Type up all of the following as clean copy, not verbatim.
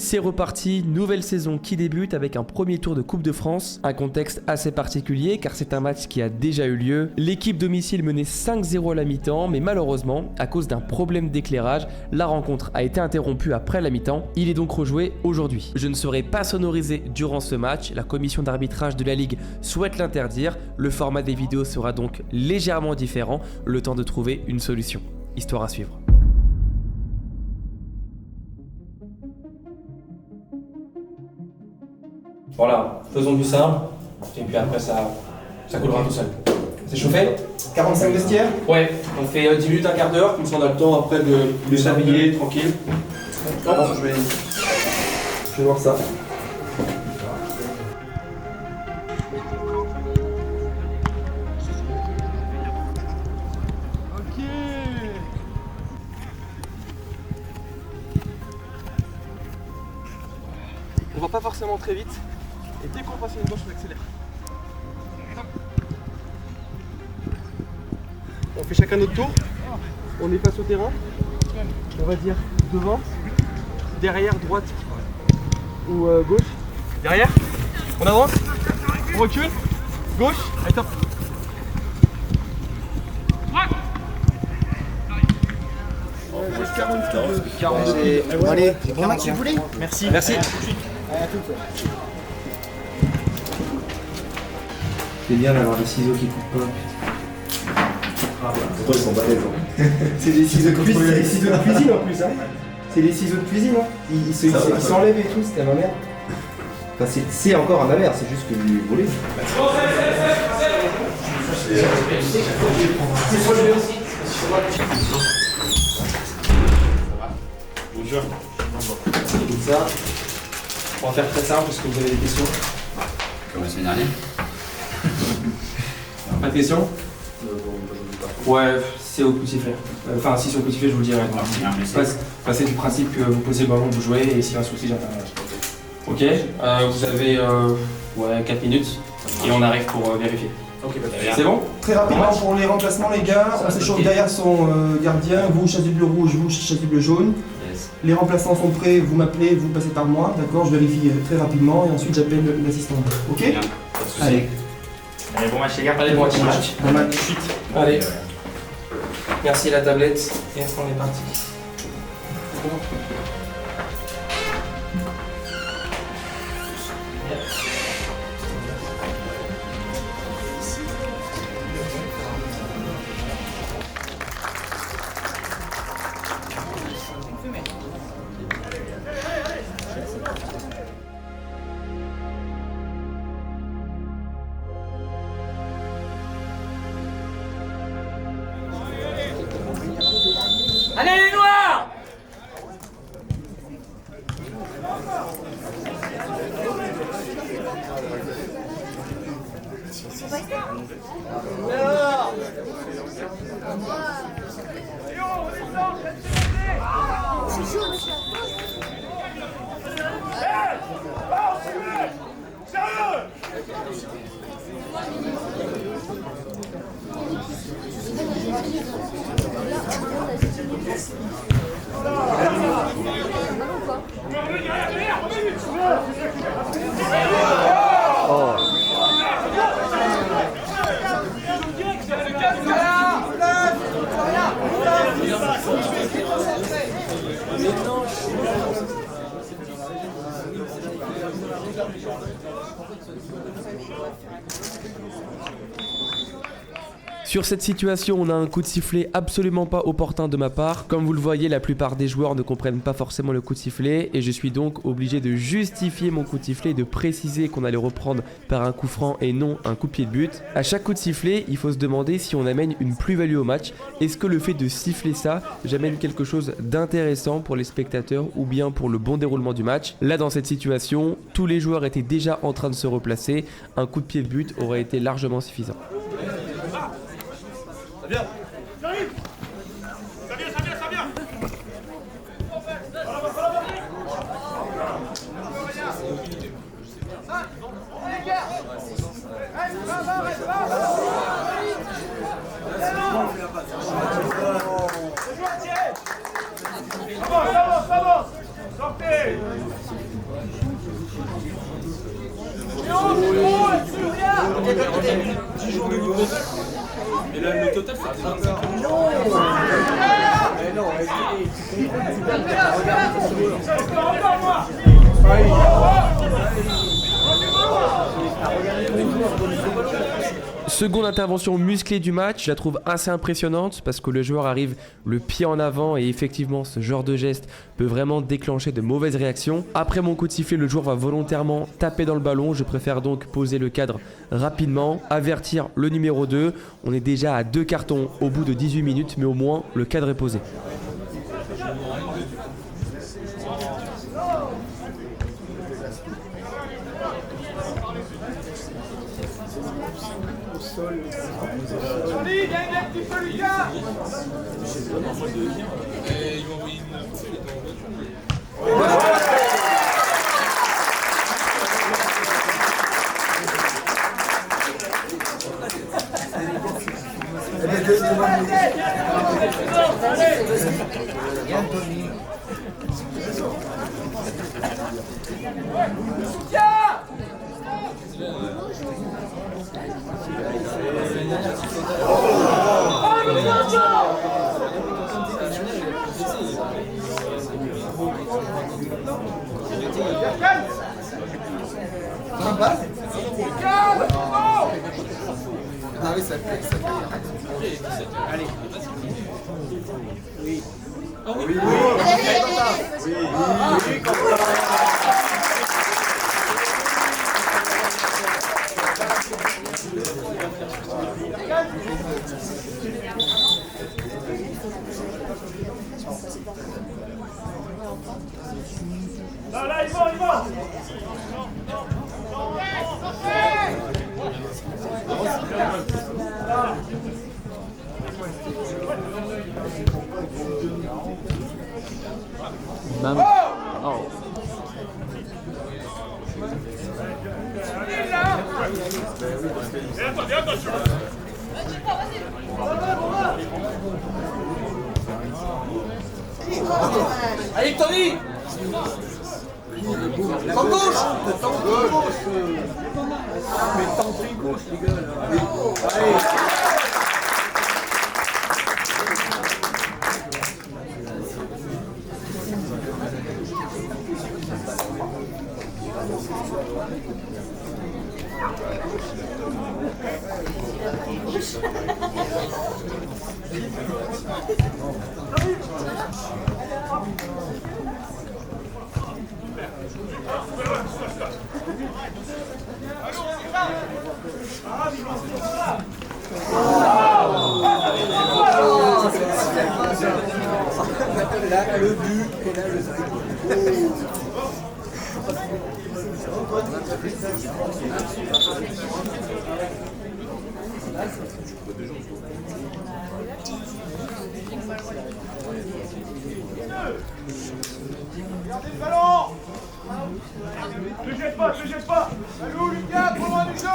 c'est reparti, nouvelle saison qui débute avec un premier tour de Coupe de France. Un contexte assez particulier car c'est un match qui a déjà eu lieu. L'équipe domicile menait 5-0 à la mi-temps, mais malheureusement, à cause d'un problème d'éclairage, la rencontre a été interrompue après la mi-temps. Il est donc rejoué aujourd'hui. Je ne serai pas sonorisé durant ce match, la commission d'arbitrage de la Ligue souhaite l'interdire. Le format des vidéos sera donc légèrement différent, le temps de trouver une solution. Histoire à suivre. Voilà, faisons du simple, et puis après ça coulera tout seul. C'est chauffé? 45 vestiaires? Ouais, on fait 10 minutes, un quart d'heure, comme ça on a le temps après de s'habiller tranquille. Hop, je vais voir ça. On va pas forcément très vite, et dès qu'on passe une gauche, on accélère. On fait chacun notre tour, on est face au terrain, on va dire devant, derrière, droite ou gauche. Derrière, on avance, on recule, gauche, allez top. Allez, bon match, vous voulez? Merci. Merci. C'est bien d'avoir des ciseaux qui coupent pas. Pourquoi ils sont balèzes? C'est des ciseaux de cuisine, c'est des ciseaux de cuisine en plus. Hein. C'est des ciseaux de cuisine. Hein. Ils s'enlèvent et tout, c'était à ma mère. Enfin, c'est encore à ma mère, c'est juste que vous les volez. Bonjour. Comme ça, on va faire très simple parce que vous avez des questions. Comme la semaine dernière. Pas de questions? Ouais, c'est au coup de sifflet. Enfin, si c'est au coup de sifflet, je vous le dirai. Passez du principe que vous posez le ballon, vous jouez, et s'il y a un souci, j'interviens. Ok, vous avez 4 minutes, et on arrive pour vérifier. C'est bon? Très rapidement pour les remplacements, les gars. On s'échauffe derrière son gardien. Vous, chasuble rouge, vous, chasuble jaune. Yes. Les remplaçants sont prêts, vous m'appelez, vous passez par moi, d'accord? Je vérifie très rapidement et ensuite j'appelle l'assistant. Ok? Bien, pas de soucis. Allez. Allez, bon match les gars. Allez, bon match. Bon match. Allez. Merci la tablette, et on est parti. Allez les noirs! Sur cette situation, on a un coup de sifflet absolument pas opportun de ma part. Comme vous le voyez, la plupart des joueurs ne comprennent pas forcément le coup de sifflet et je suis donc obligé de justifier mon coup de sifflet et de préciser qu'on allait reprendre par un coup franc et non un coup de pied de but. À chaque coup de sifflet, il faut se demander si on amène une plus-value au match. Est-ce que le fait de siffler ça, j'amène quelque chose d'intéressant pour les spectateurs ou bien pour le bon déroulement du match? Là, dans cette situation, tous les joueurs étaient déjà en train de se replacer. Un coup de pied de but aurait été largement suffisant. Ça vient. J'arrive. Ça vient. Avance. Sortez. 10 jours de livraison. Et là, le total, c'était 25 euros. Seconde intervention musclée du match, je la trouve assez impressionnante parce que le joueur arrive le pied en avant et effectivement ce genre de geste peut vraiment déclencher de mauvaises réactions. Après mon coup de sifflet, le joueur va volontairement taper dans le ballon, je préfère donc poser le cadre rapidement, avertir le numéro 2. On est déjà à 2 cartons au bout de 18 minutes mais au moins le cadre est posé. Johnny, il y a un petit peu Lucas. Et ils m'ont envoyé une photo, il était en voiture. Ah oui, ça fait. Allez. Oui. Ah oui. Oui. Là, il va. Bam. Oh. Et attention. Allez, Tony. En gauche. Mais tant pis gauche, les gars. Allez. Là, le but, et là, le Regardez le ballon. Ne jette pas. Allô, Lucas, trop loin du jeu.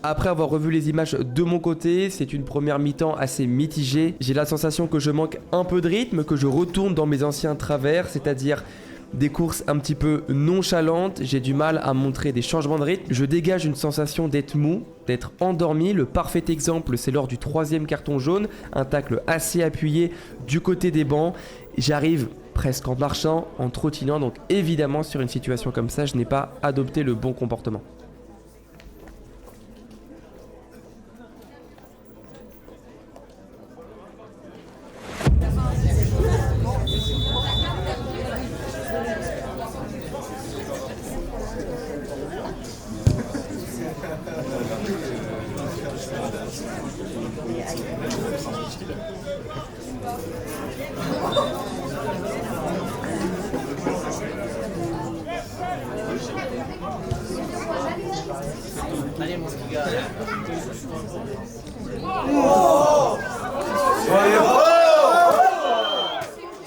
Après avoir revu les images de mon côté, c'est une première mi-temps assez mitigée. J'ai la sensation que je manque un peu de rythme, que je retourne dans mes anciens travers, c'est-à-dire des courses un petit peu nonchalantes. J'ai du mal à montrer des changements de rythme. Je dégage une sensation d'être mou, d'être endormi. Le parfait exemple, c'est lors du 3e carton jaune, un tacle assez appuyé du côté des bancs. J'arrive presque en marchant, en trottinant, donc évidemment sur une situation comme ça, je n'ai pas adopté le bon comportement.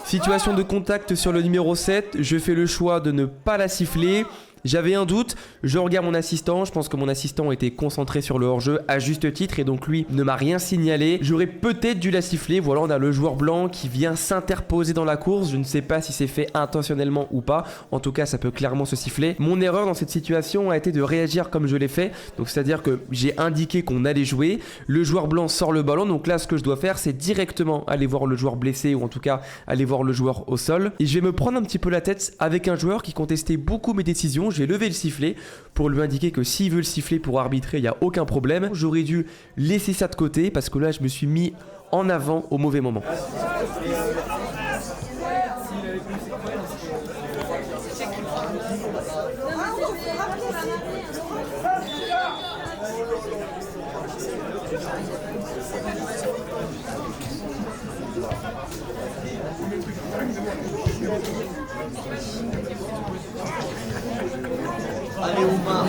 Situation de contact sur le numéro 7, je fais le choix de ne pas la siffler. J'avais un doute, je regarde mon assistant, je pense que mon assistant était concentré sur le hors-jeu à juste titre et donc lui ne m'a rien signalé. J'aurais peut-être dû la siffler, voilà, on a le joueur blanc qui vient s'interposer dans la course, je ne sais pas si c'est fait intentionnellement ou pas, en tout cas ça peut clairement se siffler. Mon erreur dans cette situation a été de réagir comme je l'ai fait, donc c'est-à-dire que j'ai indiqué qu'on allait jouer, le joueur blanc sort le ballon, donc là ce que je dois faire c'est directement aller voir le joueur blessé ou en tout cas aller voir le joueur au sol et je vais me prendre un petit peu la tête avec un joueur qui contestait beaucoup mes décisions. J'ai levé le sifflet pour lui indiquer que s'il veut le siffler pour arbitrer, il n'y a aucun problème. J'aurais dû laisser ça de côté parce que là, je me suis mis en avant au mauvais moment. Allez, Oumar.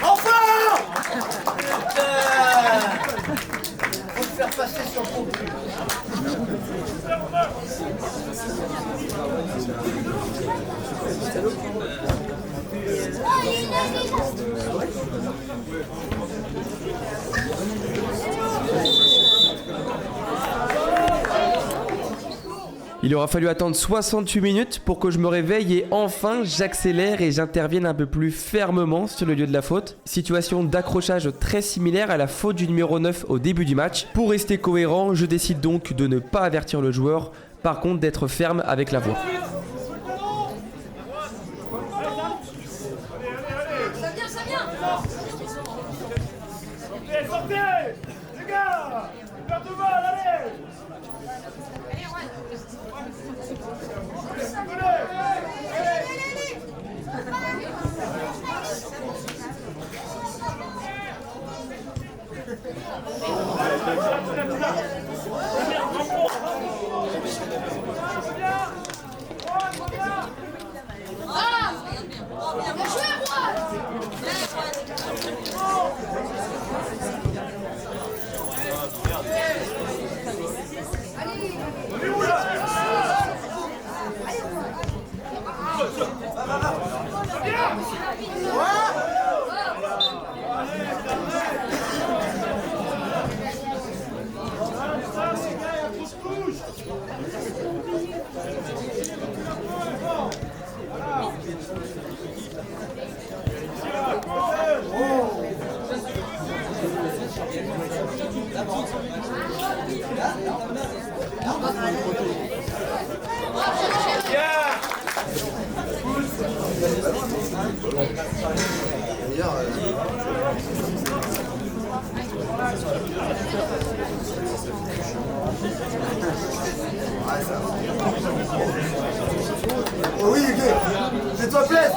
Enfin! Faut te faire passer sur le compte. Il aura fallu attendre 68 minutes pour que je me réveille et enfin j'accélère et j'intervienne un peu plus fermement sur le lieu de la faute. Situation d'accrochage très similaire à la faute du numéro 9 au début du match. Pour rester cohérent, je décide donc de ne pas avertir le joueur, par contre d'être ferme avec la voix. Ça vient! Sortez! Les gars! Perte de balle, allez! Oh oui, ok. Fais-toi plaisir.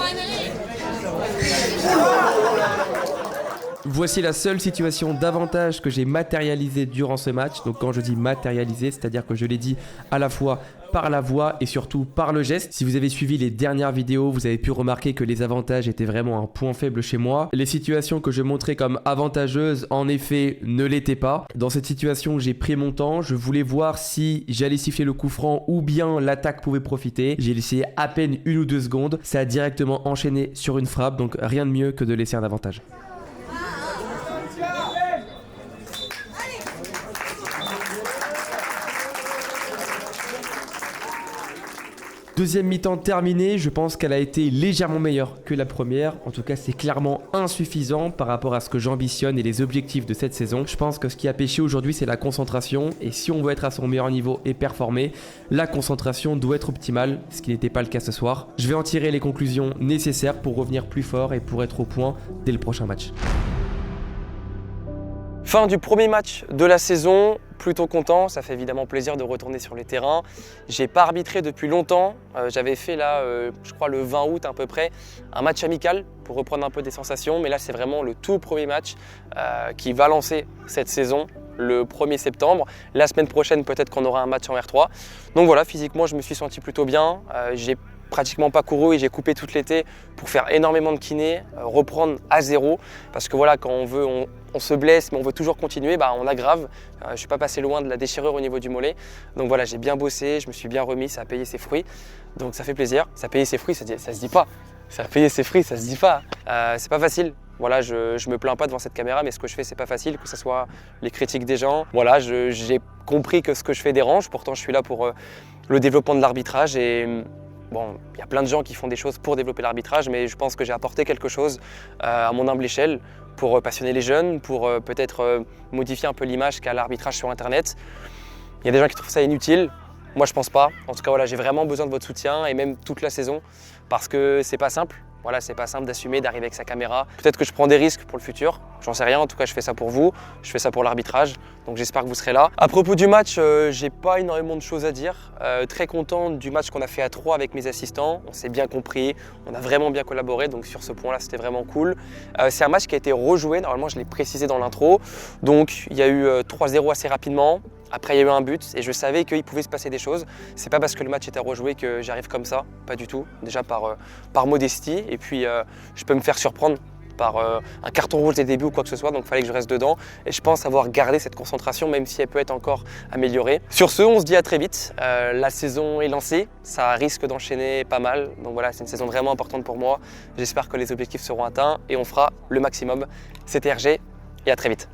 Voici la seule situation d'avantage que j'ai matérialisée durant ce match. Donc quand je dis matérialisé, c'est-à-dire que je l'ai dit à la fois par la voix et surtout par le geste. Si vous avez suivi les dernières vidéos, vous avez pu remarquer que les avantages étaient vraiment un point faible chez moi. Les situations que je montrais comme avantageuses, en effet, ne l'étaient pas. Dans cette situation, j'ai pris mon temps. Je voulais voir si j'allais siffler le coup franc ou bien l'attaque pouvait profiter. J'ai laissé à peine 1 ou 2 secondes. Ça a directement enchaîné sur une frappe, donc rien de mieux que de laisser un avantage. Deuxième mi-temps terminée, je pense qu'elle a été légèrement meilleure que la première. En tout cas, c'est clairement insuffisant par rapport à ce que j'ambitionne et les objectifs de cette saison. Je pense que ce qui a pêché aujourd'hui, c'est la concentration. Et si on veut être à son meilleur niveau et performer, la concentration doit être optimale, ce qui n'était pas le cas ce soir. Je vais en tirer les conclusions nécessaires pour revenir plus fort et pour être au point dès le prochain match. Fin du premier match de la saison, plutôt content, ça fait évidemment plaisir de retourner sur les terrains. J'ai pas arbitré depuis longtemps, j'avais fait là, je crois le 20 août à peu près, un match amical pour reprendre un peu des sensations, mais là c'est vraiment le tout premier match qui va lancer cette saison. le 1er septembre. La semaine prochaine, peut-être qu'on aura un match en R3. Donc voilà, physiquement, je me suis senti plutôt bien. J'ai pratiquement pas couru et j'ai coupé tout l'été pour faire énormément de kiné, reprendre à zéro. Parce que voilà, quand on veut, on se blesse, mais on veut toujours continuer, on aggrave. Je ne suis pas passé loin de la déchirure au niveau du mollet. Donc voilà, j'ai bien bossé, je me suis bien remis, ça a payé ses fruits. Donc ça fait plaisir. Ça a payé ses fruits, ça se dit pas. Ça a payé ses fruits, ça se dit pas. C'est pas facile. Voilà, je me plains pas devant cette caméra, mais ce que je fais, c'est pas facile, que ce soit les critiques des gens. Voilà, j'ai compris que ce que je fais dérange. Pourtant, je suis là pour le développement de l'arbitrage et bon, il y a plein de gens qui font des choses pour développer l'arbitrage, mais je pense que j'ai apporté quelque chose à mon humble échelle pour passionner les jeunes, pour peut-être modifier un peu l'image qu'a l'arbitrage sur Internet. Il y a des gens qui trouvent ça inutile. Moi, je pense pas. En tout cas, voilà, j'ai vraiment besoin de votre soutien et même toute la saison parce que c'est pas simple. Voilà, c'est pas simple d'assumer, d'arriver avec sa caméra. Peut-être que je prends des risques pour le futur, j'en sais rien. En tout cas, je fais ça pour vous, je fais ça pour l'arbitrage. Donc j'espère que vous serez là. À propos du match, j'ai pas énormément de choses à dire. Très content du match qu'on a fait à 3 avec mes assistants. On s'est bien compris, on a vraiment bien collaboré. Donc sur ce point-là, c'était vraiment cool. C'est un match qui a été rejoué. Normalement, je l'ai précisé dans l'intro. Donc il y a eu 3-0 assez rapidement. Après, il y a eu un but et je savais qu'il pouvait se passer des choses. C'est pas parce que le match était rejoué que j'arrive comme ça, pas du tout. Déjà par modestie et puis je peux me faire surprendre par un carton rouge des débuts ou quoi que ce soit, donc il fallait que je reste dedans et je pense avoir gardé cette concentration même si elle peut être encore améliorée. Sur ce, on se dit à très vite. La saison est lancée, ça risque d'enchaîner pas mal, donc voilà, c'est une saison vraiment importante pour moi. J'espère que les objectifs seront atteints et on fera le maximum. C'était RG et à très vite.